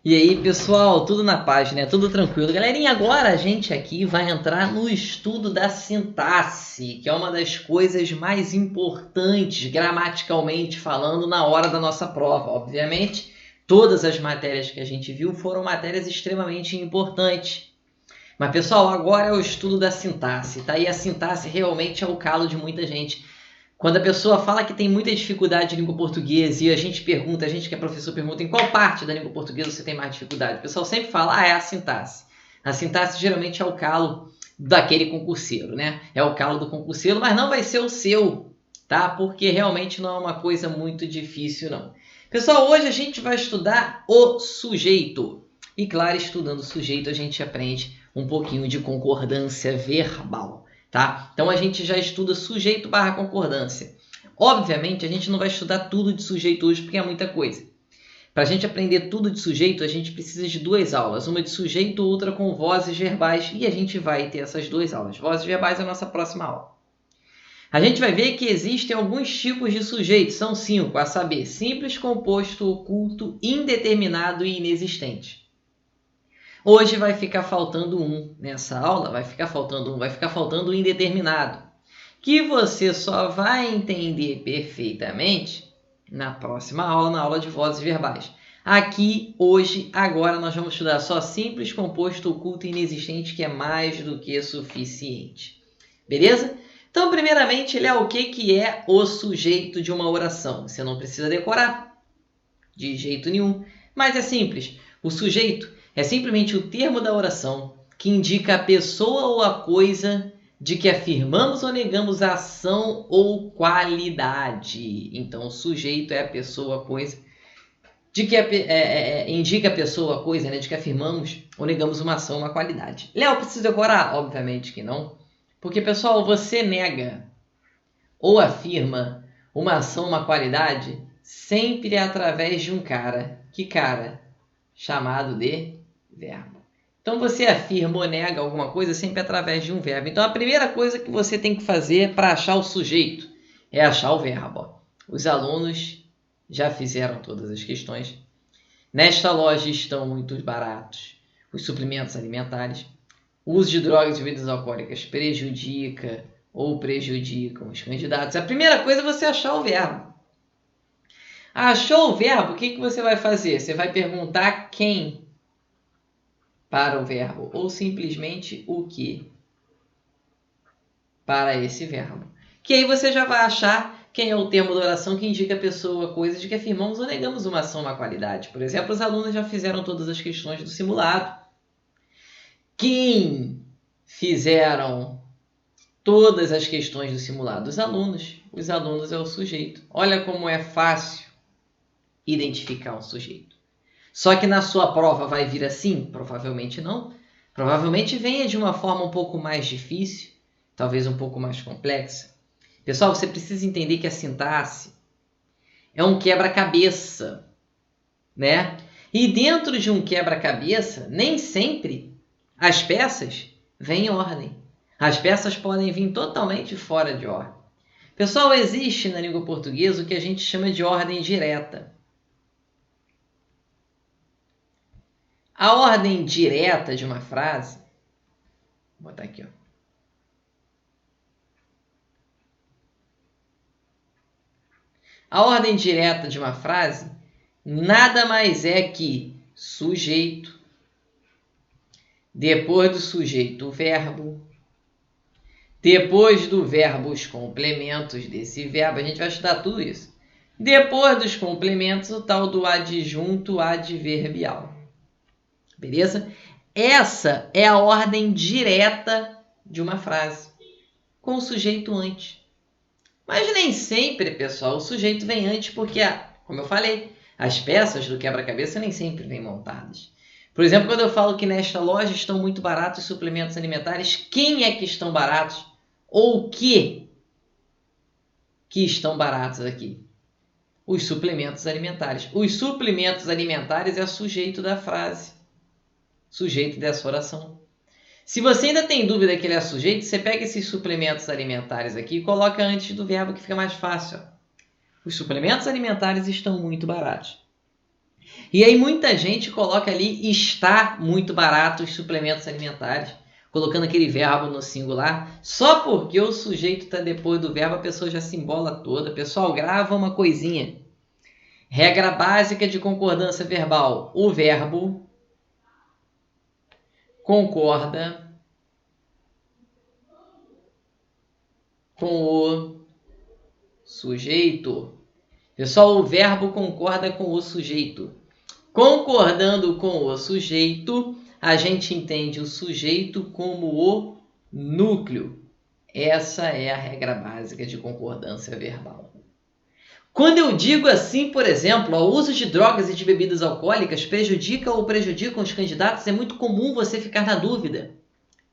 E aí, pessoal, tudo na paz, né? Tudo tranquilo. Galerinha, agora a gente aqui vai entrar no estudo da sintaxe, que é uma das coisas mais importantes, gramaticalmente falando, na hora da nossa prova. Obviamente, todas as matérias que a gente viu foram matérias extremamente importantes. Mas, pessoal, agora é o estudo da sintaxe, tá? E a sintaxe realmente é o calo de muita gente. Quando a pessoa fala que tem muita dificuldade em língua portuguesa e a gente pergunta, a gente que é professor pergunta em qual parte da língua portuguesa você tem mais dificuldade, o pessoal sempre fala, é a sintaxe. A sintaxe geralmente é o calo daquele concurseiro, né? É o calo do concurseiro, mas não vai ser o seu, tá? Porque realmente não é uma coisa muito difícil, não. Pessoal, hoje a gente vai estudar o sujeito. E claro, estudando o sujeito a gente aprende um pouquinho de concordância verbal. Tá? Então a gente já estuda sujeito barra concordância. Obviamente a gente não vai estudar tudo de sujeito hoje porque é muita coisa. Para a gente aprender tudo de sujeito a gente precisa de 2 aulas. Uma de sujeito, outra com vozes verbais. E a gente vai ter essas 2 aulas. Vozes verbais é a nossa próxima aula. A gente vai ver que existem alguns tipos de sujeito. São 5, a saber, simples, composto, oculto, indeterminado e inexistente. Hoje vai ficar faltando um nessa aula, vai ficar faltando um indeterminado, que você só vai entender perfeitamente na próxima aula, na aula de vozes verbais. Aqui, hoje, agora, nós vamos estudar só simples, composto, oculto e inexistente, que é mais do que suficiente. Beleza? Então, primeiramente, ele é o que é o sujeito de uma oração. Você não precisa decorar de jeito nenhum, mas é simples. O sujeito é simplesmente o termo da oração que indica a pessoa ou a coisa de que afirmamos ou negamos a ação ou qualidade. Então, o sujeito é a pessoa, a coisa, de que indica a pessoa ou a coisa, né, de que afirmamos ou negamos uma ação ou uma qualidade. Léo, precisa decorar? Obviamente que não. Porque, pessoal, você nega ou afirma uma ação ou uma qualidade sempre através de um cara. Que cara? Chamado de verbo. Então você afirma ou nega alguma coisa sempre através de um verbo. Então a primeira coisa que você tem que fazer para achar o sujeito é achar o verbo. Os alunos já fizeram todas as questões. Nesta loja estão muito baratos os suplementos alimentares. O uso de drogas e bebidas alcoólicas prejudica ou prejudicam os candidatos. A primeira coisa é você achar o verbo. Achou o verbo, o que você vai fazer? Você vai perguntar quem para o verbo ou simplesmente o que para esse verbo. Que aí você já vai achar quem é o termo da oração que indica a pessoa, coisa de que afirmamos ou negamos uma ação, uma qualidade. Por exemplo, os alunos já fizeram todas as questões do simulado. Quem fizeram todas as questões do simulado? Os alunos. Os alunos é o sujeito. Olha como é fácil identificar um sujeito. Só que na sua prova vai vir assim? Provavelmente não. Provavelmente venha de uma forma um pouco mais difícil, talvez um pouco mais complexa. Pessoal, você precisa entender que a sintaxe é um quebra-cabeça, né? E dentro de um quebra-cabeça, nem sempre as peças vêm em ordem. As peças podem vir totalmente fora de ordem. Pessoal, existe na língua portuguesa o que a gente chama de ordem direta. A ordem direta de uma frase, vou botar aqui, ó. A ordem direta de uma frase nada mais é que sujeito, depois do sujeito o verbo, depois do verbo os complementos desse verbo, a gente vai estudar tudo isso. Depois dos complementos o tal do adjunto adverbial. Beleza? Essa é a ordem direta de uma frase, com o sujeito antes. Mas nem sempre, pessoal, o sujeito vem antes porque, como eu falei, as peças do quebra-cabeça nem sempre vêm montadas. Por exemplo, quando eu falo que nesta loja estão muito baratos os suplementos alimentares, quem é que estão baratos? Ou que estão baratos aqui? Os suplementos alimentares. Os suplementos alimentares é o sujeito da frase. Sujeito dessa oração. Se você ainda tem dúvida que ele é sujeito, você pega esses suplementos alimentares aqui e coloca antes do verbo que fica mais fácil. Os suplementos alimentares estão muito baratos. E aí muita gente coloca ali está muito barato os suplementos alimentares, colocando aquele verbo no singular, só porque o sujeito está depois do verbo, a pessoa já se embola toda. Pessoal, grava uma coisinha. Regra básica de concordância verbal. O verbo concorda com o sujeito. Pessoal, o verbo concorda com o sujeito. Concordando com o sujeito, a gente entende o sujeito como o núcleo. Essa é a regra básica de concordância verbal. Quando eu digo assim, por exemplo, o uso de drogas e de bebidas alcoólicas prejudica ou prejudicam os candidatos, é muito comum você ficar na dúvida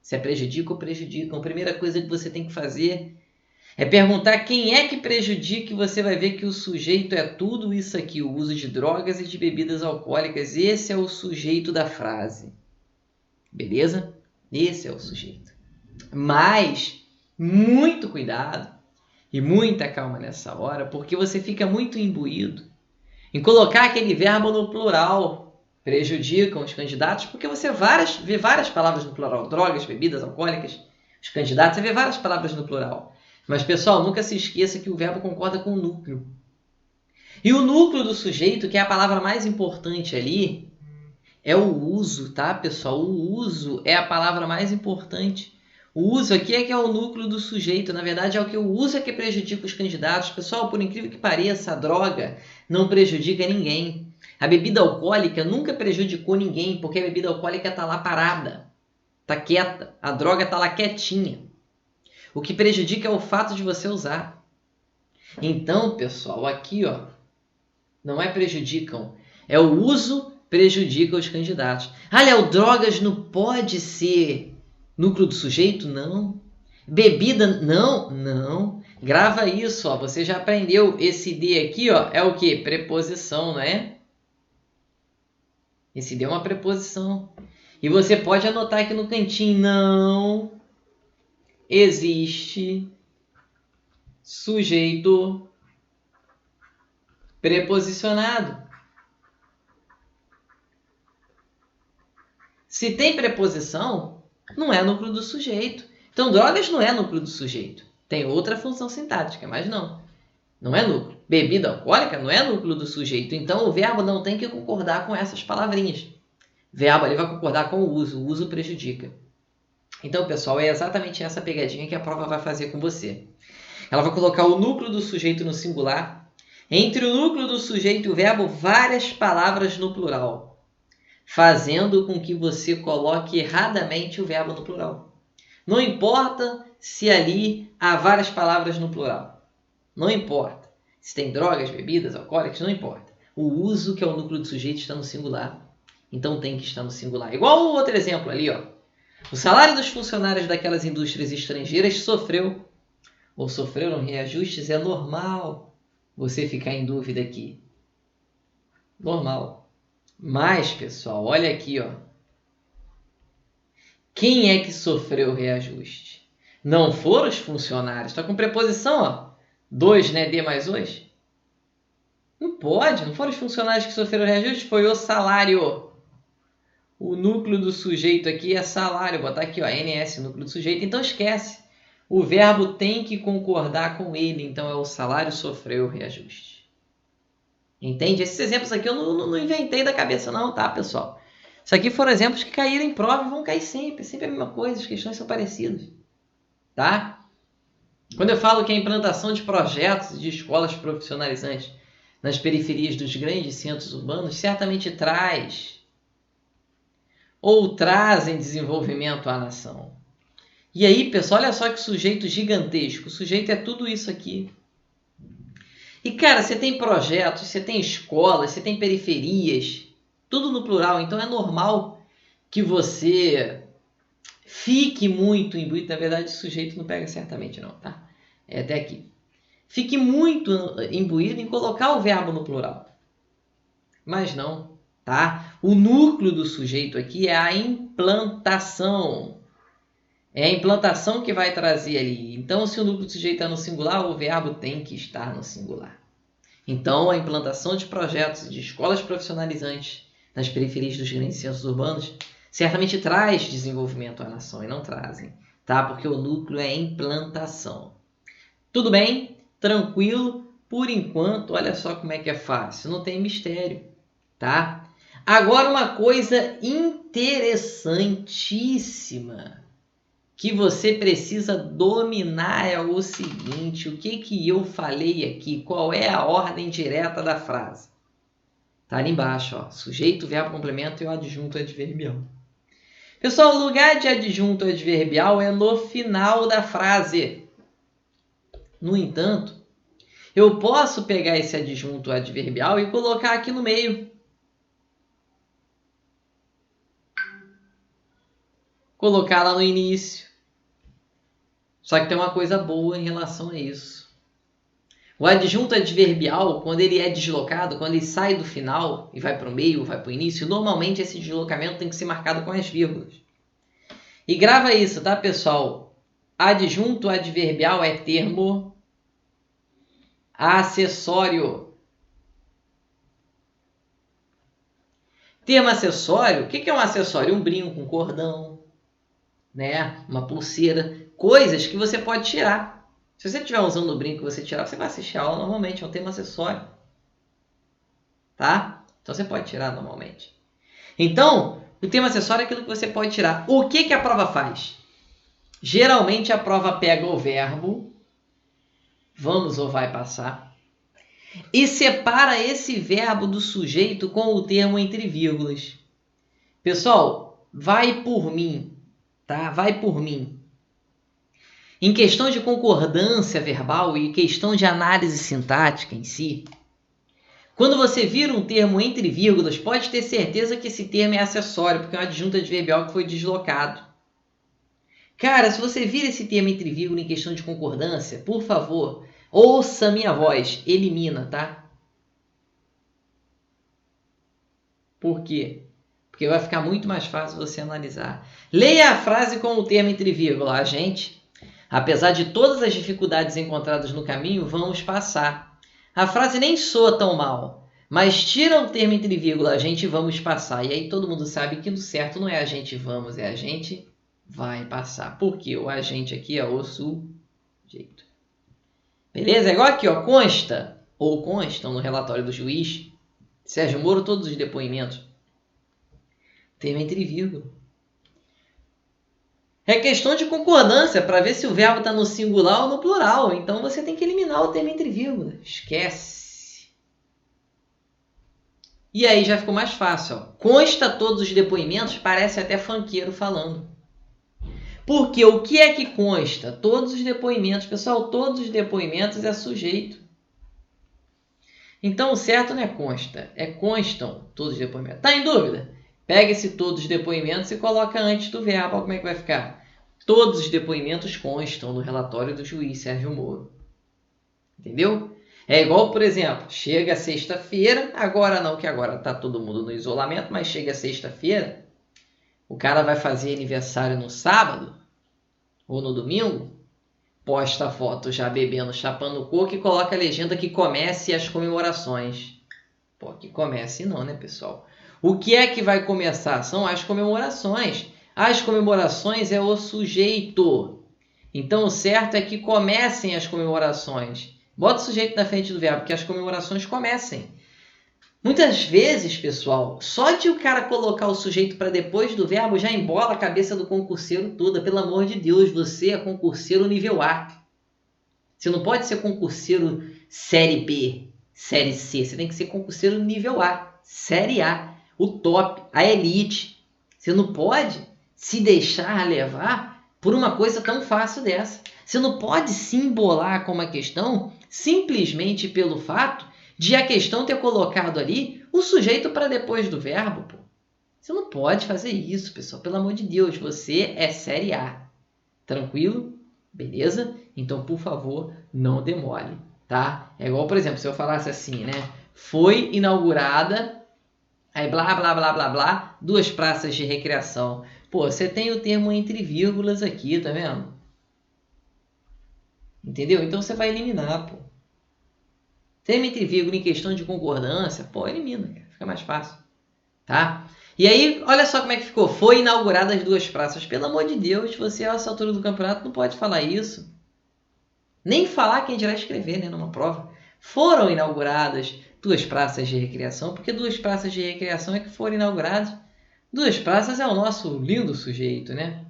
se é prejudica ou prejudicam. A primeira coisa que você tem que fazer é perguntar quem é que prejudica, e você vai ver que o sujeito é tudo isso aqui, o uso de drogas e de bebidas alcoólicas. Esse é o sujeito da frase. Beleza? Esse é o sujeito. Mas muito cuidado e muita calma nessa hora, porque você fica muito imbuído em colocar aquele verbo no plural. Prejudicam os candidatos, porque você vê várias palavras no plural. Drogas, bebidas alcoólicas, os candidatos, você vê várias palavras no plural. Mas, pessoal, nunca se esqueça que o verbo concorda com o núcleo. E o núcleo do sujeito, que é a palavra mais importante ali, é o uso, tá, pessoal? O uso é a palavra mais importante. O uso aqui é que é o núcleo do sujeito. Na verdade, é o que o uso é que prejudica os candidatos. Pessoal, por incrível que pareça, a droga não prejudica ninguém. A bebida alcoólica nunca prejudicou ninguém, porque a bebida alcoólica está lá parada, está quieta. A droga está lá quietinha. O que prejudica é o fato de você usar. Então, pessoal, aqui, ó, não é prejudicam, é o uso prejudica os candidatos. Ah, Léo, drogas não pode ser núcleo do sujeito? Não. Bebida? Não. Não. Grava isso, ó. Você já aprendeu esse D aqui, ó, é o quê? Preposição, não é? Esse D é uma preposição. E você pode anotar aqui no cantinho, não existe sujeito preposicionado. Se tem preposição, não é núcleo do sujeito. Então, drogas não é núcleo do sujeito. Tem outra função sintática, mas não. Não é núcleo. Bebida alcoólica não é núcleo do sujeito. Então, o verbo não tem que concordar com essas palavrinhas. O verbo ele vai concordar com o uso prejudica. Então, pessoal, é exatamente essa pegadinha que a prova vai fazer com você. Ela vai colocar o núcleo do sujeito no singular. Entre o núcleo do sujeito e o verbo, várias palavras no plural, fazendo com que você coloque erradamente o verbo no plural. Não importa se ali há várias palavras no plural. Não importa. Se tem drogas, bebidas, alcoólicas, não importa. O uso, que é o núcleo do sujeito, está no singular. Então tem que estar no singular. Igual o outro exemplo ali, ó. O salário dos funcionários daquelas indústrias estrangeiras sofreu ou sofreram reajustes. É normal você ficar em dúvida aqui. Normal. Mas, pessoal, olha aqui, ó. Quem é que sofreu reajuste? Não foram os funcionários. Está com preposição, ó. 2, né? D mais 2. Não pode. Não foram os funcionários que sofreram reajuste. Foi o salário. O núcleo do sujeito aqui é salário. Vou botar aqui, ó. NS, núcleo do sujeito. Então, esquece. O verbo tem que concordar com ele. Então, é o salário sofreu reajuste. Entende? Esses exemplos aqui eu não inventei da cabeça não, tá, pessoal? Isso aqui foram exemplos que caíram em prova e vão cair sempre. Sempre a mesma coisa. As questões são parecidas. Tá? Quando eu falo que a implantação de projetos de escolas profissionalizantes nas periferias dos grandes centros urbanos certamente traz ou trazem desenvolvimento à nação. E aí, pessoal, olha só que sujeito gigantesco. O sujeito é tudo isso aqui. E, cara, você tem projetos, você tem escolas, você tem periferias, tudo no plural. Então, é normal que você fique muito imbuído. Na verdade, o sujeito não pega certamente não, tá? É até aqui. Fique muito imbuído em colocar o verbo no plural. Mas não, tá? O núcleo do sujeito aqui é a implantação. É a implantação que vai trazer ali. Então, se o núcleo do sujeito está no singular, o verbo tem que estar no singular. Então, a implantação de projetos de escolas profissionalizantes nas periferias dos grandes centros urbanos certamente traz desenvolvimento à nação e não trazem, tá? Porque o núcleo é implantação. Tudo bem? Tranquilo? Por enquanto, olha só como é que é fácil, não tem mistério, tá? Agora uma coisa interessantíssima que você precisa dominar é o seguinte: o que eu falei aqui? Qual é a ordem direta da frase? Tá ali embaixo, ó, sujeito, verbo, complemento e o adjunto adverbial. Pessoal, o lugar de adjunto adverbial é no final da frase. No entanto, eu posso pegar esse adjunto adverbial e colocar aqui no meio. Colocar lá no início. Só que tem uma coisa boa em relação a isso. O adjunto adverbial, quando ele é deslocado, quando ele sai do final e vai para o meio, vai para o início, normalmente esse deslocamento tem que ser marcado com as vírgulas. E grava isso, tá, pessoal? Adjunto adverbial é termo acessório. Termo acessório, o que é um acessório? Um brinco, um cordão, né? Uma pulseira, coisas que você pode tirar. Se você estiver usando o brinco que você tirar, você vai assistir a aula normalmente, é um termo acessório. Tá? Então você pode tirar normalmente. Então, o termo acessório é aquilo que você pode tirar. O que a prova faz? Geralmente a prova pega o verbo, vamos ou vai passar, e separa esse verbo do sujeito com o termo entre vírgulas. Pessoal, vai por mim, tá? Vai por mim. Em questão de concordância verbal e questão de análise sintática em si, quando você vira um termo entre vírgulas, pode ter certeza que esse termo é acessório, porque é um adjunto adverbial que foi deslocado. Cara, se você vira esse termo entre vírgulas em questão de concordância, por favor, ouça a minha voz, elimina, tá? Por quê? Porque vai ficar muito mais fácil você analisar. Leia a frase com o termo entre vírgula. A gente, apesar de todas as dificuldades encontradas no caminho, vamos passar. A frase nem soa tão mal, mas tira o termo entre vírgula, a gente vamos passar. E aí todo mundo sabe que o certo não é a gente vamos, é a gente vai passar. Porque o agente aqui é o sujeito. Beleza? É igual aqui, ó, consta ou constam no relatório do juiz Sérgio Moro todos os depoimentos. Termo entre vírgula. É questão de concordância para ver se o verbo está no singular ou no plural. Então você tem que eliminar o termo entre vírgula. Esquece. E aí já ficou mais fácil. Ó. Consta todos os depoimentos, parece até funkeiro falando. Porque o que é que consta? Todos os depoimentos. Pessoal, todos os depoimentos é sujeito. Então o certo não é consta, é constam todos os depoimentos. Está em dúvida? Pega esse todos os depoimentos e coloca antes do verbo. Olha como é que vai ficar. Todos os depoimentos constam no relatório do juiz Sérgio Moro. Entendeu? É igual, por exemplo, chega sexta-feira, agora não, que agora está todo mundo no isolamento, mas chega sexta-feira, o cara vai fazer aniversário no sábado ou no domingo, posta a foto já bebendo, chapando coco e coloca a legenda que comece as comemorações. Pô, que comece não, né, pessoal? O que é que vai começar? São as comemorações. As comemorações é o sujeito. Então, o certo é que comecem as comemorações. Bota o sujeito na frente do verbo, que as comemorações comecem. Muitas vezes, pessoal, só de o cara colocar o sujeito para depois do verbo já embola a cabeça do concurseiro toda. Pelo amor de Deus, você é concurseiro nível A. Você não pode ser concurseiro série B, série C. Você tem que ser concurseiro nível A, série A. O top, a elite. Você não pode se deixar levar por uma coisa tão fácil dessa. Você não pode se embolar com uma questão simplesmente pelo fato de a questão ter colocado ali o sujeito para depois do verbo. Pô. Você não pode fazer isso, pessoal. Pelo amor de Deus, você é série A. Tranquilo? Beleza? Então, por favor, não demore, tá? É igual, por exemplo, se eu falasse assim, né? Foi inaugurada... Aí, blá, blá, blá, blá, blá, 2 praças de recreação. Pô, você tem o termo entre vírgulas aqui, tá vendo? Entendeu? Então, você vai eliminar, pô. Termo entre vírgula em questão de concordância, pô, elimina, cara. Fica mais fácil. Tá? E aí, olha só como é que ficou. Foi inauguradas 2 praças. Pelo amor de Deus, você a essa altura do campeonato não pode falar isso. Nem falar quem dirá escrever, né, numa prova. Foram inauguradas 2 praças de recreação, porque 2 praças de recreação é que foram inauguradas. 2 praças é o nosso lindo sujeito, né?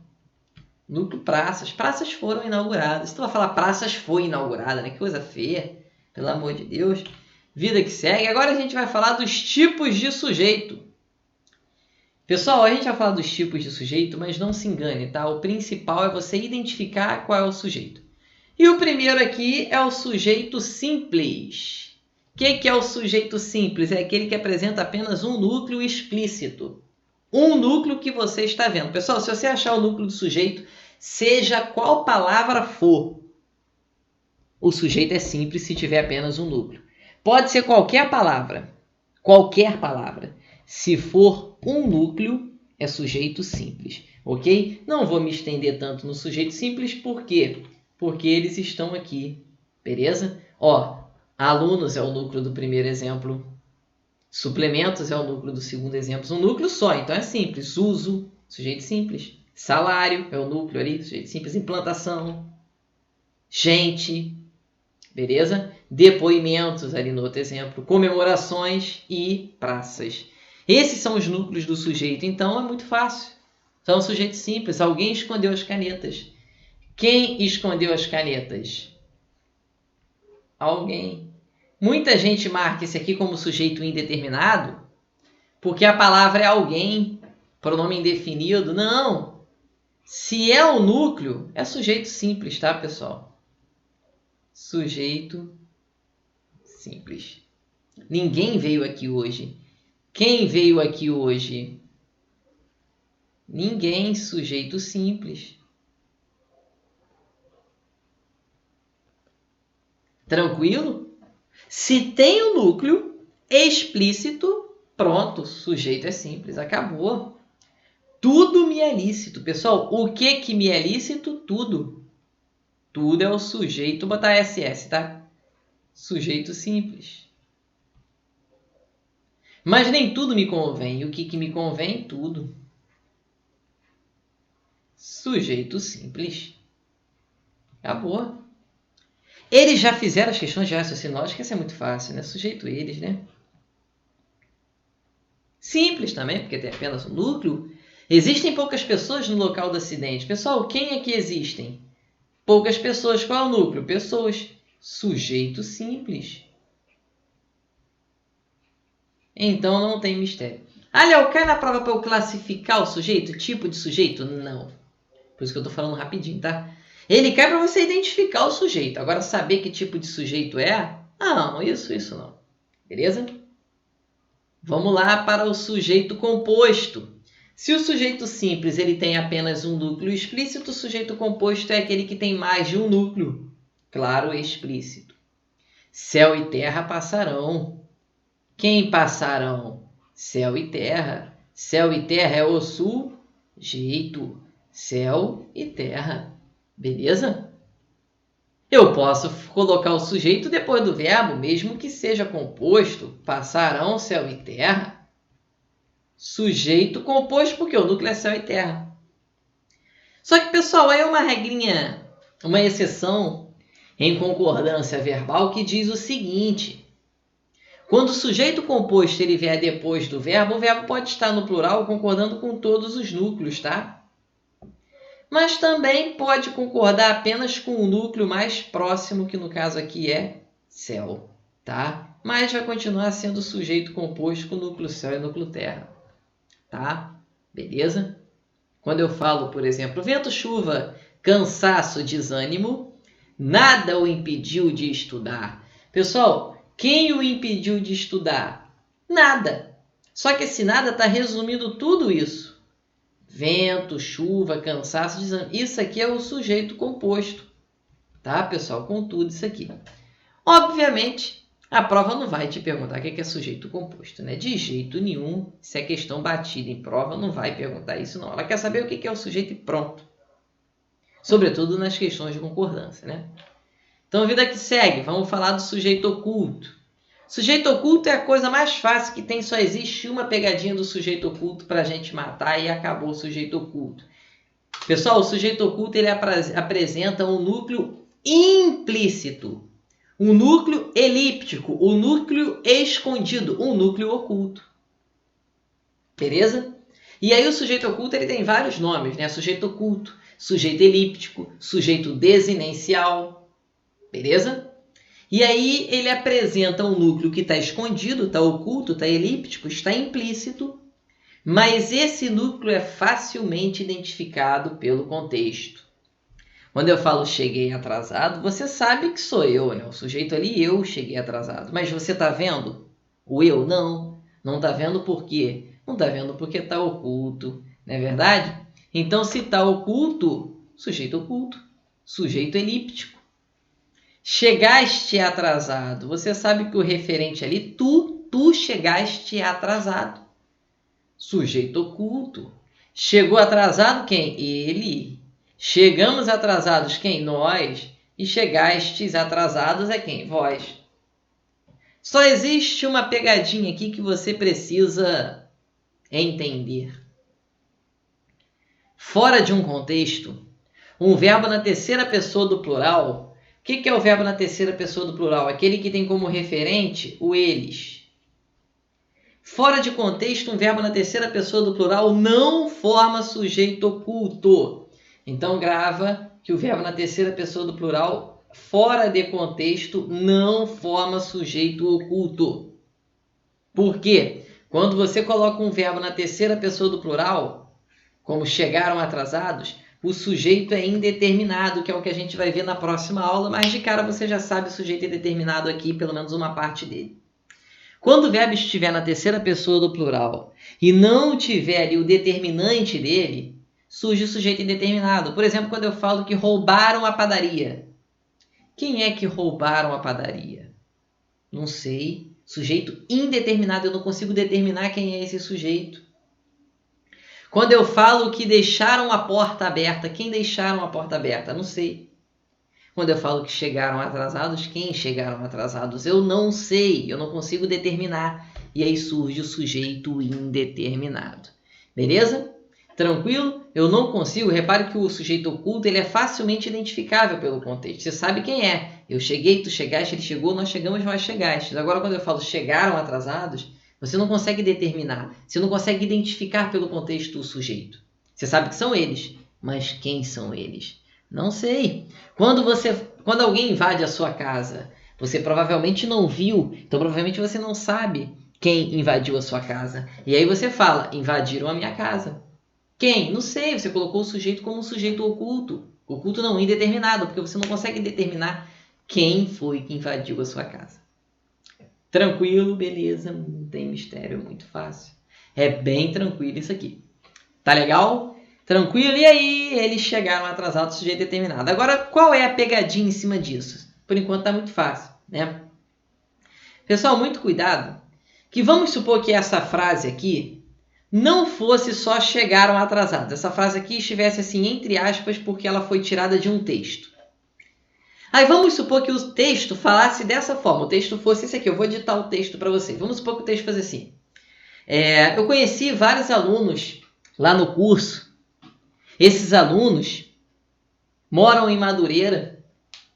Núcleo praças. Praças foram inauguradas. Se tu vai falar praças foi inaugurada, né? Que coisa feia. Pelo amor de Deus. Vida que segue. Agora a gente vai falar dos tipos de sujeito. Pessoal, a gente vai falar dos tipos de sujeito, mas não se engane, tá? O principal é você identificar qual é o sujeito. E o primeiro aqui é o sujeito simples. O que é o sujeito simples? É aquele que apresenta apenas um núcleo explícito. Um núcleo que você está vendo. Pessoal, se você achar o núcleo do sujeito, seja qual palavra for, o sujeito é simples se tiver apenas um núcleo. Pode ser qualquer palavra. Qualquer palavra. Se for um núcleo, é sujeito simples. Ok? Não vou me estender tanto no sujeito simples, por quê? Porque eles estão aqui. Beleza? Ó, alunos é o núcleo do primeiro exemplo. Suplementos é o núcleo do segundo exemplo. Um núcleo só, então é simples. Uso, sujeito simples. Salário é o núcleo ali, sujeito simples. Implantação. Gente, beleza? Depoimentos ali no outro exemplo. Comemorações e praças. Esses são os núcleos do sujeito, então é muito fácil. São sujeitos simples. Alguém escondeu as canetas. Quem escondeu as canetas? Alguém. Muita gente marca esse aqui como sujeito indeterminado, porque a palavra é alguém, pronome indefinido. Não! Se é o núcleo, é sujeito simples, tá, pessoal? Sujeito simples. Ninguém veio aqui hoje. Quem veio aqui hoje? Ninguém, sujeito simples. Tranquilo? Se tem um núcleo explícito, pronto, sujeito é simples, acabou. Tudo me é lícito. Pessoal, o que me é lícito? Tudo. Tudo é o sujeito, vou botar SS, tá? Sujeito simples. Mas nem tudo me convém. E o que me convém? Tudo. Sujeito simples. Acabou. Eles já fizeram as questões de raciocínio lógico, essa é muito fácil, né? Sujeito eles, né? Simples também, porque tem apenas um núcleo. Existem poucas pessoas no local do acidente. Pessoal, quem é que existem? Poucas pessoas. Qual é o núcleo? Pessoas. Sujeito simples. Então não tem mistério. Ah, Léo, cai na prova para eu classificar o sujeito? Tipo de sujeito? Não. Por isso que eu estou falando rapidinho, tá? Ele cai para você identificar o sujeito. Agora, saber que tipo de sujeito é? Não, isso não. Beleza? Vamos lá para o sujeito composto. Se o sujeito simples ele tem apenas um núcleo explícito, o sujeito composto é aquele que tem mais de um núcleo. Claro, explícito. Céu e terra passarão. Quem passarão? Céu e terra. Céu e terra é o sujeito. Céu e terra. Beleza? Eu posso colocar o sujeito depois do verbo, mesmo que seja composto. Passarão céu e terra. Sujeito composto, porque o núcleo é céu e terra. Só que, pessoal, aí é uma regrinha, uma exceção em concordância verbal que diz o seguinte. Quando o sujeito composto ele vier depois do verbo, o verbo pode estar no plural concordando com todos os núcleos, tá? Mas também pode concordar apenas com o núcleo mais próximo, que no caso aqui é céu, tá? Mas vai continuar sendo sujeito composto com núcleo céu e núcleo terra, tá? Beleza? Quando eu falo, por exemplo, vento, chuva, cansaço, desânimo, nada o impediu de estudar. Pessoal, quem o impediu de estudar? Nada. Só que esse nada está resumindo tudo isso. Vento, chuva, cansaço, desânimo. Isso aqui é o sujeito composto. Tá, pessoal? Com tudo isso aqui. Obviamente, a prova não vai te perguntar o que é sujeito composto, né? De jeito nenhum. Se é questão batida em prova, não vai perguntar isso, não. Ela quer saber o que é o sujeito e pronto. Sobretudo nas questões de concordância, né? Então, vida que segue. Vamos falar do sujeito oculto. Sujeito oculto é a coisa mais fácil que tem, só existe uma pegadinha do sujeito oculto para a gente matar e acabou o sujeito oculto. Pessoal, o sujeito oculto ele apresenta um núcleo implícito, um núcleo elíptico, um núcleo escondido, um núcleo oculto. Beleza? E aí o sujeito oculto ele tem vários nomes, né? Sujeito oculto, sujeito elíptico, sujeito desinencial. Beleza? E aí ele apresenta um núcleo que está escondido, está oculto, está elíptico, está implícito, mas esse núcleo é facilmente identificado pelo contexto. Quando eu falo cheguei atrasado, você sabe que sou eu, né? O sujeito ali, eu cheguei atrasado. Mas você está vendo o eu? Não. Não está vendo por quê? Não está vendo porque está oculto, não é verdade? Então, se está oculto, sujeito elíptico. Chegaste atrasado. Você sabe que o referente ali, tu chegaste atrasado. Sujeito oculto. Chegou atrasado quem? Ele. Chegamos atrasados quem? Nós. E chegastes atrasados é quem? Vós. Só existe uma pegadinha aqui que você precisa entender. Fora de um contexto, um verbo na terceira pessoa do plural. O que é o verbo na terceira pessoa do plural? Aquele que tem como referente o eles. Fora de contexto, um verbo na terceira pessoa do plural não forma sujeito oculto. Então, grava que o verbo na terceira pessoa do plural, fora de contexto, não forma sujeito oculto. Por quê? Quando você coloca um verbo na terceira pessoa do plural, como chegaram atrasados, o sujeito é indeterminado, que é o que a gente vai ver na próxima aula, mas de cara você já sabe o sujeito indeterminado aqui, pelo menos uma parte dele. Quando o verbo estiver na terceira pessoa do plural e não tiver ali o determinante dele, surge o sujeito indeterminado. Por exemplo, quando eu falo que roubaram a padaria. Quem é que roubaram a padaria? Não sei. Sujeito indeterminado, eu não consigo determinar quem é esse sujeito. Quando eu falo que deixaram a porta aberta, quem deixaram a porta aberta? Não sei. Quando eu falo que chegaram atrasados, quem chegaram atrasados? Eu não sei, eu não consigo determinar. E aí surge o sujeito indeterminado. Beleza? Tranquilo? Eu não consigo. Repare que o sujeito oculto ele é facilmente identificável pelo contexto. Você sabe quem é. Eu cheguei, tu chegaste, ele chegou, nós chegamos, vós chegastes. Agora, quando eu falo chegaram atrasados, você não consegue determinar. Você não consegue identificar pelo contexto o sujeito. Você sabe que são eles. Mas quem são eles? Não sei. Quando alguém invade a sua casa, você provavelmente não viu. Então, provavelmente você não sabe quem invadiu a sua casa. E aí você fala, invadiram a minha casa. Quem? Não sei, você colocou o sujeito como um sujeito oculto. Oculto não, indeterminado, porque você não consegue determinar quem foi que invadiu a sua casa. Tranquilo, beleza, não tem mistério, é muito fácil. É bem tranquilo isso aqui. Tá legal? Tranquilo? E aí, eles chegaram atrasados, sujeito determinado. Agora, qual é a pegadinha em cima disso? Por enquanto tá muito fácil, né? Pessoal, muito cuidado, que vamos supor que essa frase aqui não fosse só chegaram atrasados. Essa frase aqui estivesse assim, entre aspas, porque ela foi tirada de um texto. Aí vamos supor que o texto falasse dessa forma. O texto fosse esse aqui. Eu vou ditar o texto para vocês. Vamos supor que o texto fosse assim. Eu conheci vários alunos lá no curso. Esses alunos moram em Madureira.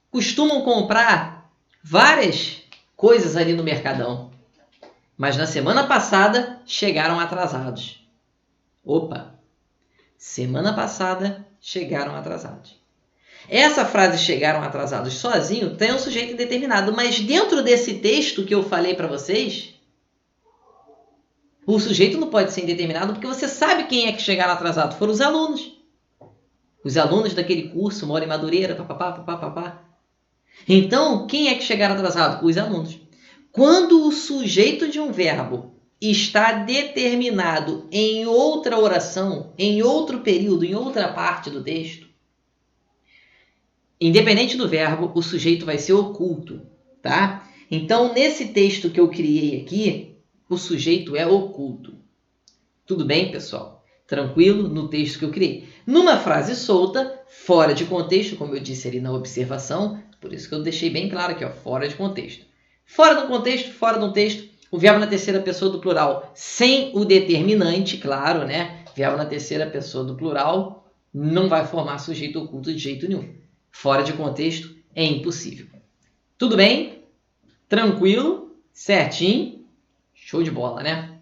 Costumam comprar várias coisas ali no Mercadão. Mas na semana passada chegaram atrasados. Opa! Semana passada chegaram atrasados. Essa frase chegaram atrasados sozinho tem um sujeito indeterminado. Mas dentro desse texto que eu falei para vocês, o sujeito não pode ser indeterminado porque você sabe quem é que chegaram atrasados. Foram os alunos. Os alunos daquele curso moram em Madureira. Papapá. Então, quem é que chegaram atrasados? Os alunos. Quando o sujeito de um verbo está determinado em outra oração, em outro período, em outra parte do texto, independente do verbo, o sujeito vai ser oculto, tá? Então, nesse texto que eu criei aqui, o sujeito é oculto. Tudo bem, pessoal? Tranquilo no texto que eu criei. Numa frase solta, fora de contexto, como eu disse ali na observação, por isso que eu deixei bem claro aqui, ó, fora de contexto. Fora do texto, o verbo na terceira pessoa do plural sem o determinante, claro, né? Verbo na terceira pessoa do plural não vai formar sujeito oculto de jeito nenhum. Fora de contexto, é impossível. Tudo bem? Tranquilo? Certinho? Show de bola, né?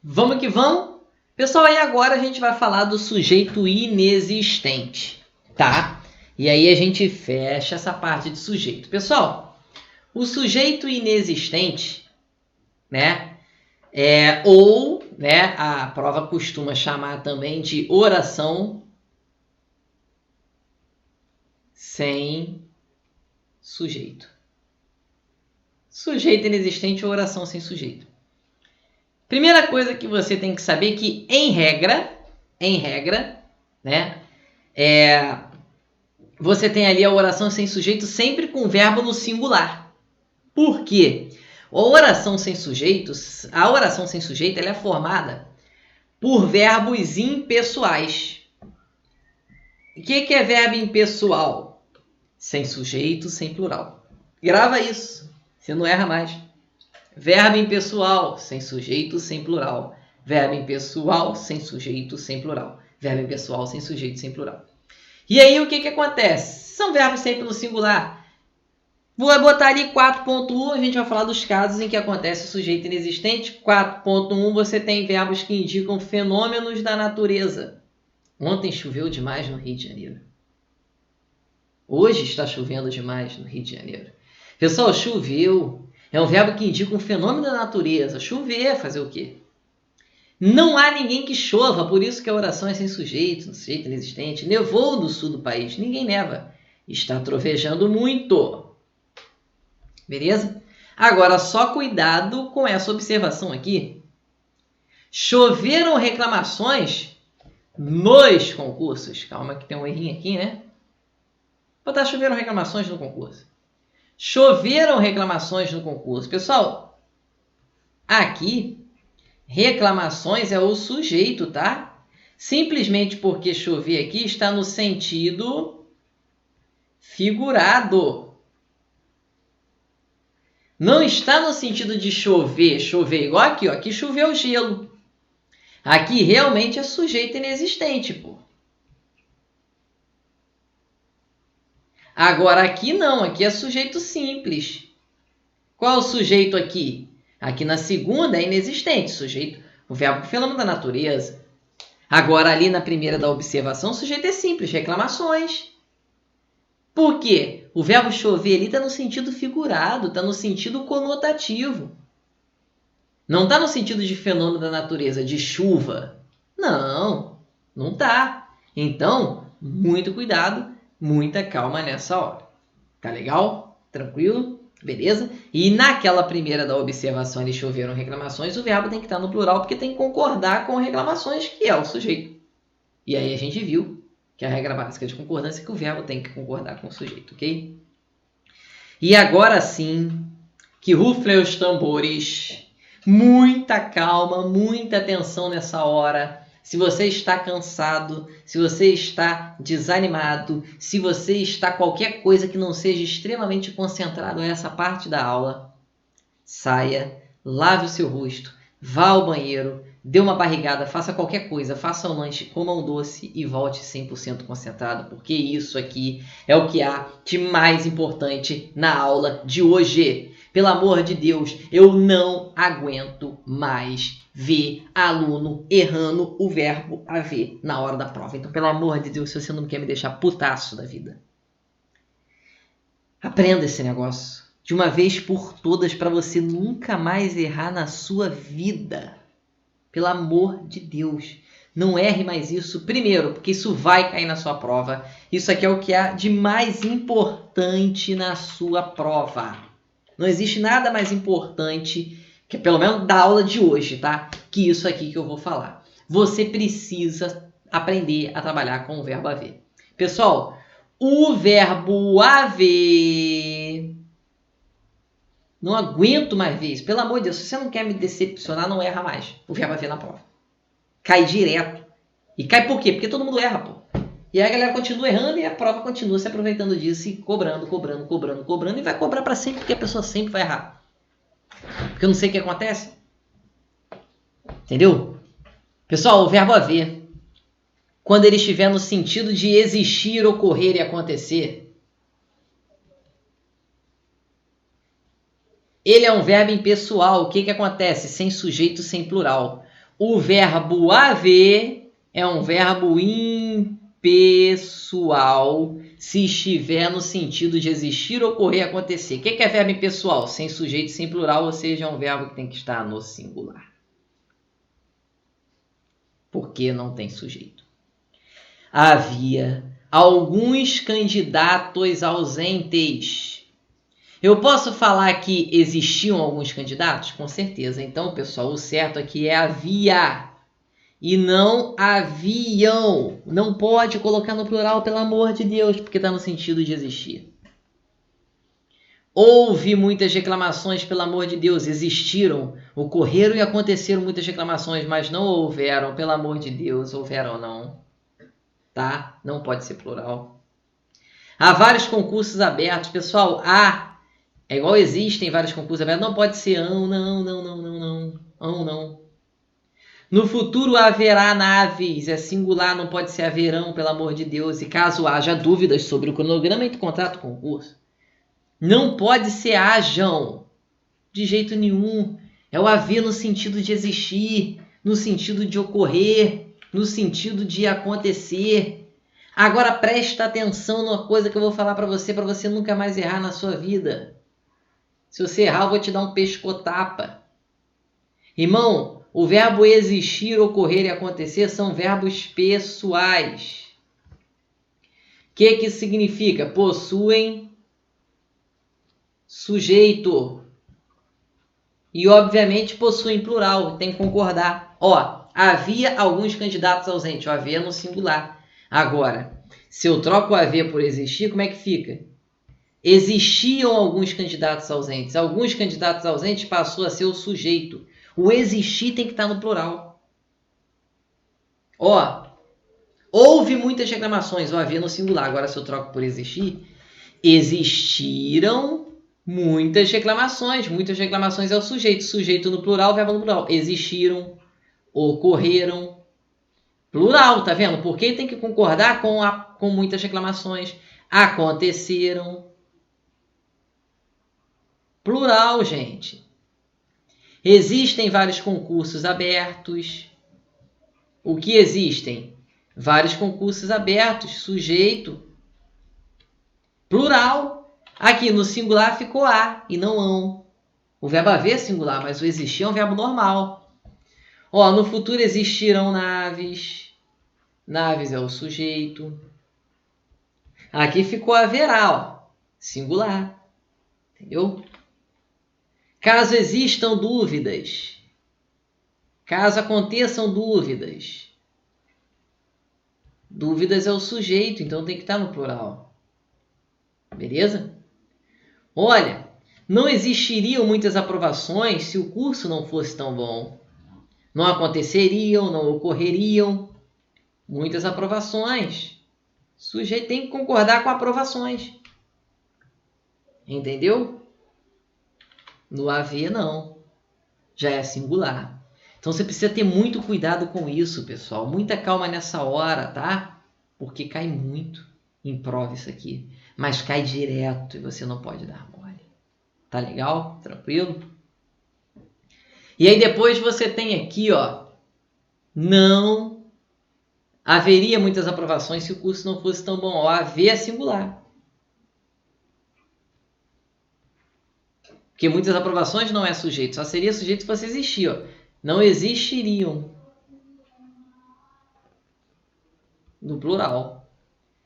Vamos que vamos? Pessoal, aí agora a gente vai falar do sujeito inexistente, tá? E aí a gente fecha essa parte de sujeito. Pessoal, o sujeito inexistente, né? Ou, né, a prova costuma chamar também de oração sem sujeito. Sujeito inexistente ou oração sem sujeito. Primeira coisa que você tem que saber é que, em regra, né, você tem ali a oração sem sujeito sempre com o verbo no singular. Por quê? A oração sem sujeito ela é formada por verbos impessoais. O que é verbo impessoal? Sem sujeito, sem plural. Grava isso, você não erra mais. Verbo impessoal, sem sujeito, sem plural. Verbo impessoal, sem sujeito, sem plural. Verbo impessoal, sem sujeito, sem plural. E aí, o que acontece? São verbos sempre no singular. Vou botar ali 4.1, a gente vai falar dos casos em que acontece o sujeito inexistente. 4.1, você tem verbos que indicam fenômenos da natureza. Ontem choveu demais no Rio de Janeiro. Hoje está chovendo demais no Rio de Janeiro. Pessoal, choveu. É um verbo que indica um fenômeno da natureza. Chover, fazer o quê? Não há ninguém que chova, por isso que a oração é sem sujeito, sujeito inexistente. Nevou no sul do país, ninguém neva. Está trovejando muito. Beleza? Agora, só cuidado com essa observação aqui. Choveram reclamações nos concursos. Calma que tem um errinho aqui, né? Botar choveram reclamações no concurso. Choveram reclamações no concurso. Pessoal, aqui, reclamações é o sujeito, tá? Simplesmente porque chover aqui está no sentido figurado. Não está no sentido de chover. Chover igual aqui, ó. Aqui choveu gelo. Aqui realmente é sujeito inexistente, pô. Agora aqui não, aqui é sujeito simples. Qual é o sujeito aqui? Aqui na segunda é inexistente, sujeito, o verbo fenômeno da natureza. Agora ali na primeira da observação, o sujeito é simples, reclamações. Por quê? O verbo chover ali está no sentido figurado, está no sentido conotativo. Não está no sentido de fenômeno da natureza, de chuva. Não está. Então, muito cuidado, muita calma nessa hora. Tá legal? Tranquilo? Beleza? E naquela primeira da observação, eles choveram reclamações, o verbo tem que estar no plural, porque tem que concordar com reclamações, que é o sujeito. E aí a gente viu que a regra básica de concordância é que o verbo tem que concordar com o sujeito, ok? E agora sim, que rufem os tambores. Muita calma, muita atenção nessa hora. Se você está cansado, se você está desanimado, se você está qualquer coisa que não seja extremamente concentrado nessa parte da aula, saia, lave o seu rosto, vá ao banheiro, dê uma barrigada, faça qualquer coisa, faça um lanche, coma um doce e volte 100% concentrado, porque isso aqui é o que há de mais importante na aula de hoje. Pelo amor de Deus, eu não aguento mais ver aluno errando o verbo haver na hora da prova. Então, pelo amor de Deus, se você não quer me deixar putaço da vida, aprenda esse negócio de uma vez por todas para você nunca mais errar na sua vida. Pelo amor de Deus, não erre mais isso. Primeiro, porque isso vai cair na sua prova. Isso aqui é o que há de mais importante na sua prova. Não existe nada mais importante, que pelo menos da aula de hoje, tá? Que isso aqui que eu vou falar. Você precisa aprender a trabalhar com o verbo haver. Pessoal, o verbo haver... Não aguento mais ver isso. Pelo amor de Deus, se você não quer me decepcionar, não erra mais o verbo haver na prova. Cai direto. E cai por quê? Porque todo mundo erra, pô. E aí a galera continua errando e a prova continua se aproveitando disso e cobrando, e vai cobrar para sempre, porque a pessoa sempre vai errar. Porque eu não sei o que acontece. Entendeu? Pessoal, o verbo haver, quando ele estiver no sentido de existir, ocorrer e acontecer, ele é um verbo impessoal. O que acontece? Sem sujeito, sem plural. O verbo haver é um verbo impessoal se estiver no sentido de existir, ocorrer e acontecer. O que é verbo impessoal? Sem sujeito, sem plural, ou seja, é um verbo que tem que estar no singular. Porque não tem sujeito. Havia alguns candidatos ausentes. Eu posso falar que existiam alguns candidatos? Com certeza. Então, pessoal, o certo aqui é havia e não haviam. Não pode colocar no plural, pelo amor de Deus, porque está no sentido de existir. Houve muitas reclamações, pelo amor de Deus, existiram, ocorreram e aconteceram muitas reclamações, mas não houveram, pelo amor de Deus, houveram não. Tá? Não pode ser plural. Há vários concursos abertos, pessoal. É igual existem vários concursos abertos, não pode ser não. No futuro haverá naves, é singular, não pode ser haverão, pelo amor de Deus. E caso haja dúvidas sobre o cronograma entre contrato e concurso, não pode ser hajam, de jeito nenhum. É o haver no sentido de existir, no sentido de ocorrer, no sentido de acontecer. Agora presta atenção numa coisa que eu vou falar para você nunca mais errar na sua vida. Se você errar, eu vou te dar um pescotapa. Irmão, o verbo existir, ocorrer e acontecer são verbos pessoais. O que significa? Possuem sujeito. E, obviamente, possuem plural. Tem que concordar. Havia alguns candidatos ausentes. O haver no singular. Agora, se eu troco o haver por existir, como é que fica? Existiam alguns candidatos ausentes. Alguns candidatos ausentes passou a ser o sujeito. O existir tem que estar no plural. Houve muitas reclamações. O haver no singular. Agora, se eu troco por existir, existiram muitas reclamações. Muitas reclamações é o sujeito. Sujeito no plural, verbo no plural. Existiram, ocorreram. Plural, tá vendo? Porque tem que concordar com muitas reclamações. Aconteceram. Plural, gente. Existem vários concursos abertos. O que existem? Vários concursos abertos. Sujeito. Plural. Aqui no singular ficou a e não ão. O verbo haver é singular, mas o existir é um verbo normal. No futuro existirão naves. Naves é o sujeito. Aqui ficou haverá, singular. Entendeu? Caso existam dúvidas. Caso aconteçam dúvidas. Dúvidas é o sujeito, então tem que estar no plural. Beleza? Olha, não existiriam muitas aprovações se o curso não fosse tão bom. Não aconteceriam, não ocorreriam muitas aprovações. O sujeito tem que concordar com aprovações. Entendeu? No haver, não. Já é singular. Então você precisa ter muito cuidado com isso, pessoal. Muita calma nessa hora, tá? Porque cai muito em prova isso aqui. Mas cai direto e você não pode dar mole. Tá legal? Tranquilo? E aí depois você tem aqui, não haveria muitas aprovações se o curso não fosse tão bom. Haver é singular. Porque muitas aprovações não é sujeito. Só seria sujeito se fosse existir. Não existiriam. No plural.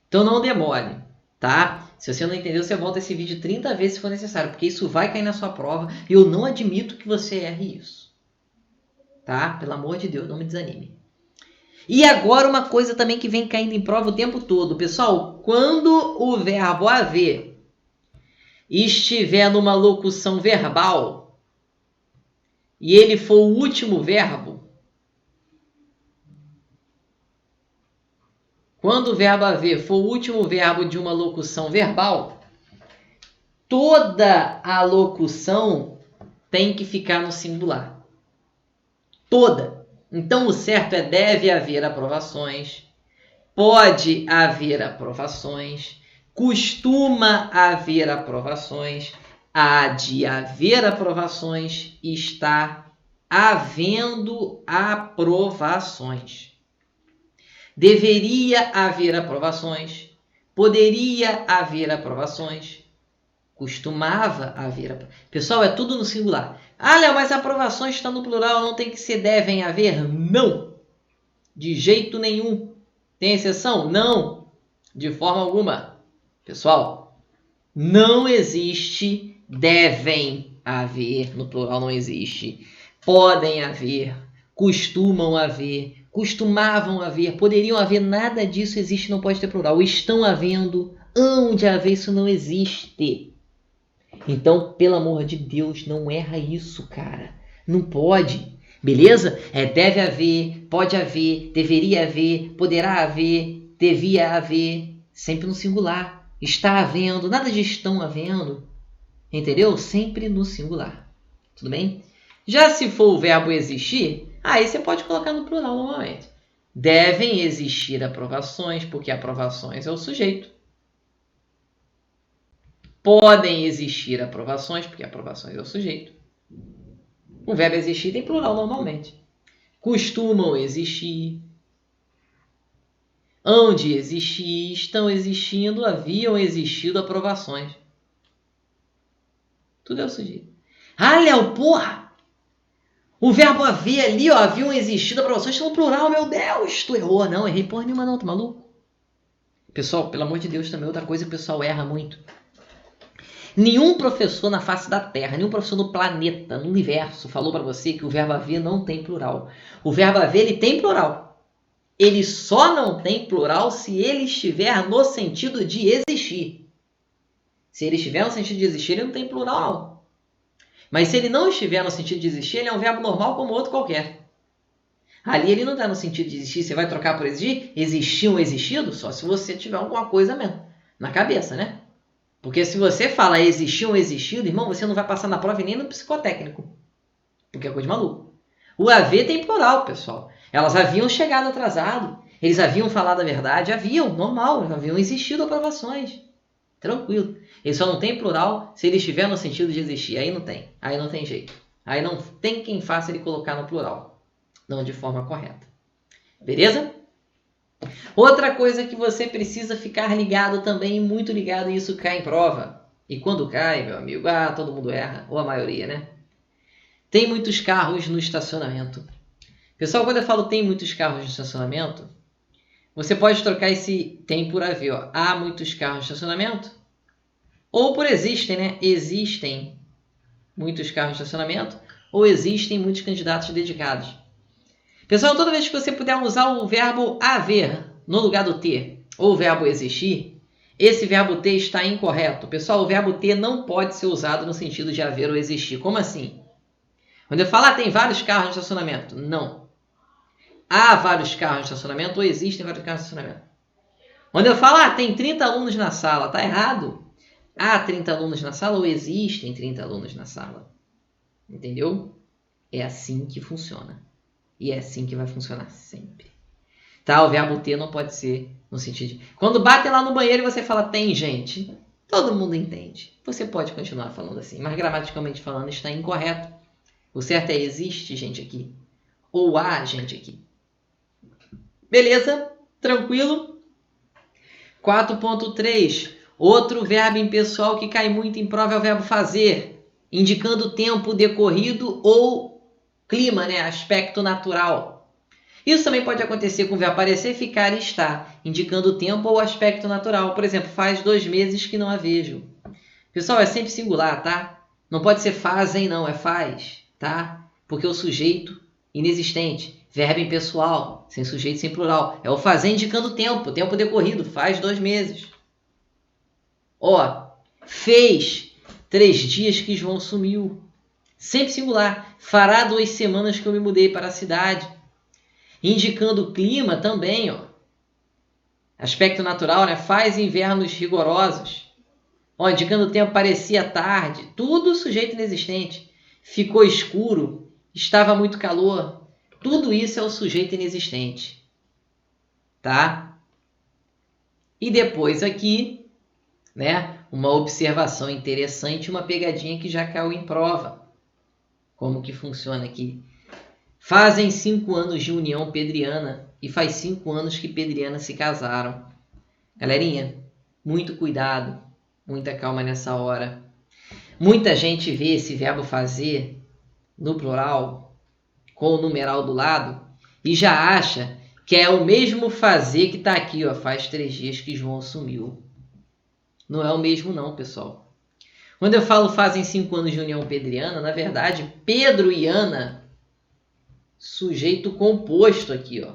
Então não demore. Tá? Se você não entendeu, você volta esse vídeo 30 vezes se for necessário. Porque isso vai cair na sua prova. E eu não admito que você erre isso. Tá? Pelo amor de Deus, não me desanime. E agora uma coisa também que vem caindo em prova o tempo todo. Pessoal, quando o verbo haver estiver numa locução verbal e ele for o último verbo, Quando o verbo haver for o último verbo de uma locução verbal, toda a locução tem que ficar no singular. Toda. Então, o certo é deve haver aprovações, pode haver aprovações, costuma haver aprovações, há de haver aprovações, está havendo aprovações. Deveria haver aprovações, poderia haver aprovações, costumava haver. Pessoal, é tudo no singular. Ah, Léo, mas aprovações está no plural, não tem que ser devem haver? Não! De jeito nenhum. Tem exceção? Não! De forma alguma. Pessoal, não existe devem haver, no plural não existe. Podem haver, costumam haver, costumavam haver, poderiam haver, nada disso existe, não pode ter plural. Estão havendo, hão de haver, isso não existe. Então, pelo amor de Deus, não erra isso, cara. Não pode. Beleza? Deve haver, pode haver, deveria haver, poderá haver, devia haver. Sempre no singular. Está havendo, nada de estão havendo. Entendeu? Sempre no singular. Tudo bem? Já se for o verbo existir, aí você pode colocar no plural normalmente. Devem existir aprovações, porque aprovações é o sujeito. Podem existir aprovações, porque aprovações é o sujeito. O verbo existir tem plural normalmente. Costumam existir. Hão de existir, estão existindo, haviam existido aprovações. Tudo é o sujeito. Ah, Léo, porra! O verbo haver ali, ó, haviam existido aprovações, está no plural, meu Deus! Tu errou. Não, errei porra nenhuma não, tá maluco? Pessoal, pelo amor de Deus, também outra coisa que o pessoal erra muito. Nenhum professor na face da Terra, nenhum professor no planeta, no universo, falou para você que o verbo haver não tem plural. O verbo haver, ele tem plural. Ele só não tem plural se ele estiver no sentido de existir. Se ele estiver no sentido de existir, ele não tem plural, não. Mas se ele não estiver no sentido de existir, ele é um verbo normal como outro qualquer. Ali ele não está no sentido de existir. Você vai trocar por existir? Existir um existido? Só se você tiver alguma coisa mesmo na cabeça, né? Porque se você fala existir um existido, irmão, você não vai passar na prova e nem no psicotécnico. Porque é coisa de maluco. O haver tem plural, pessoal. Elas haviam chegado atrasado. Eles haviam falado a verdade. Haviam, normal. Haviam existido aprovações. Tranquilo. Ele só não tem plural se ele estiver no sentido de existir. Aí não tem. Aí não tem jeito. Aí não tem quem faça ele colocar no plural. Não de forma correta. Beleza? Outra coisa que você precisa ficar ligado também, muito ligado, e isso cai em prova. E quando cai, meu amigo, todo mundo erra, ou a maioria, né? Tem muitos carros no estacionamento. Pessoal, quando eu falo tem muitos carros no estacionamento, você pode trocar esse tem por haver, ó. Há muitos carros no estacionamento. Ou por existem, né? Existem muitos carros no estacionamento, ou existem muitos candidatos dedicados. Pessoal, toda vez que você puder usar o verbo haver no lugar do ter, ou o verbo existir, esse verbo ter está incorreto. Pessoal, o verbo ter não pode ser usado no sentido de haver ou existir. Como assim? Quando eu falar tem vários carros no estacionamento. Não. Há vários carros no estacionamento ou existem vários carros no estacionamento. Quando eu falar tem 30 alunos na sala, está errado. Há 30 alunos na sala ou existem 30 alunos na sala. Entendeu? É assim que funciona. E é assim que vai funcionar sempre. Tá? O verbo ter não pode ser no sentido de... Quando batem lá no banheiro e você fala tem gente, todo mundo entende. Você pode continuar falando assim, mas gramaticalmente falando está incorreto. O certo é existe gente aqui. Ou há gente aqui. Beleza? Tranquilo? 4.3. Outro verbo impessoal que cai muito em prova é o verbo fazer, indicando tempo decorrido ou clima, né? Aspecto natural. Isso também pode acontecer com o verbo parecer, ficar e estar, indicando tempo ou aspecto natural. Por exemplo, faz 2 meses que não a vejo. Pessoal, é sempre singular, tá? Não pode ser fazem, não, é faz, tá? Porque o sujeito inexistente, verbo impessoal, sem sujeito, sem plural. É o fazer indicando tempo decorrido, faz 2 meses. Ó, fez 3 dias que João sumiu. Sempre singular. Fará 2 semanas que eu me mudei para a cidade. Indicando o clima também, ó. Aspecto natural, né? Faz invernos rigorosos. Ó, indicando o tempo parecia tarde. Tudo sujeito inexistente. Ficou escuro. Estava muito calor. Tudo isso é o sujeito inexistente. Tá? E depois aqui, né? Uma observação interessante, uma pegadinha que já caiu em prova. Como que funciona aqui? Fazem 5 anos de união pedriana e faz 5 anos que Pedriana se casaram. Galerinha, muito cuidado, muita calma nessa hora. Muita gente vê esse verbo fazer no plural, com o numeral do lado, e já acha que é o mesmo fazer que está aqui, ó, faz 3 dias que João sumiu. Não é o mesmo não, pessoal. Quando eu falo fazem 5 anos de união pedriana, na verdade, Pedro e Ana, sujeito composto aqui, ó.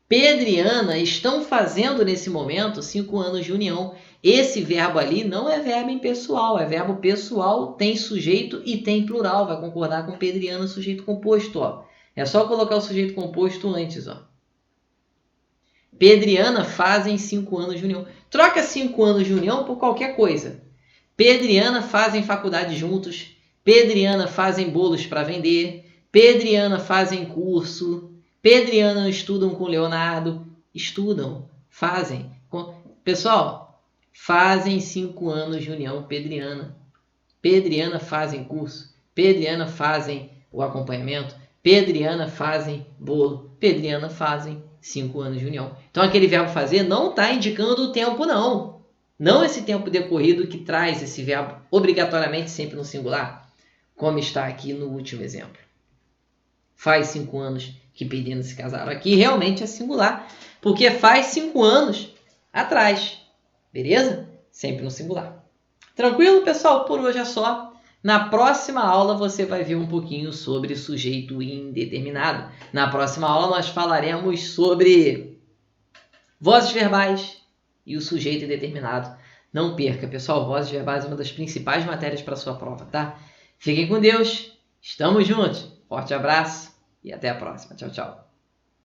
Pedro e Ana estão fazendo nesse momento 5 anos de união. Esse verbo ali não é verbo impessoal, é verbo pessoal, tem sujeito e tem plural. Vai concordar com Pedro e Ana, sujeito composto. Ó. É só colocar o sujeito composto antes. Ó. Pedro e Ana fazem 5 anos de união. Troca 5 anos de união por qualquer coisa. Pedro e Ana fazem faculdade juntos. Pedro e Ana fazem bolos para vender. Pedro e Ana fazem curso. Pedro e Ana estudam com Leonardo. Estudam, fazem. Pessoal, fazem 5 anos de união Pedro e Ana. Pedro e Ana fazem curso. Pedro e Ana fazem o acompanhamento. Pedro e Ana fazem bolo. Pedro e Ana fazem 5 anos de união. Então aquele verbo fazer não está indicando o tempo, não. Não esse tempo decorrido que traz esse verbo obrigatoriamente sempre no singular, como está aqui no último exemplo. Faz 5 anos que Pedro e Ana se casaram. Aqui realmente é singular, porque faz 5 anos atrás. Beleza? Sempre no singular. Tranquilo, pessoal? Por hoje é só. Na próxima aula você vai ver um pouquinho sobre sujeito indeterminado. Na próxima aula nós falaremos sobre vozes verbais e o sujeito indeterminado. Não perca, pessoal. Vozes verbais é uma das principais matérias para a sua prova, tá? Fiquem com Deus. Estamos juntos. Forte abraço e até a próxima. Tchau, tchau.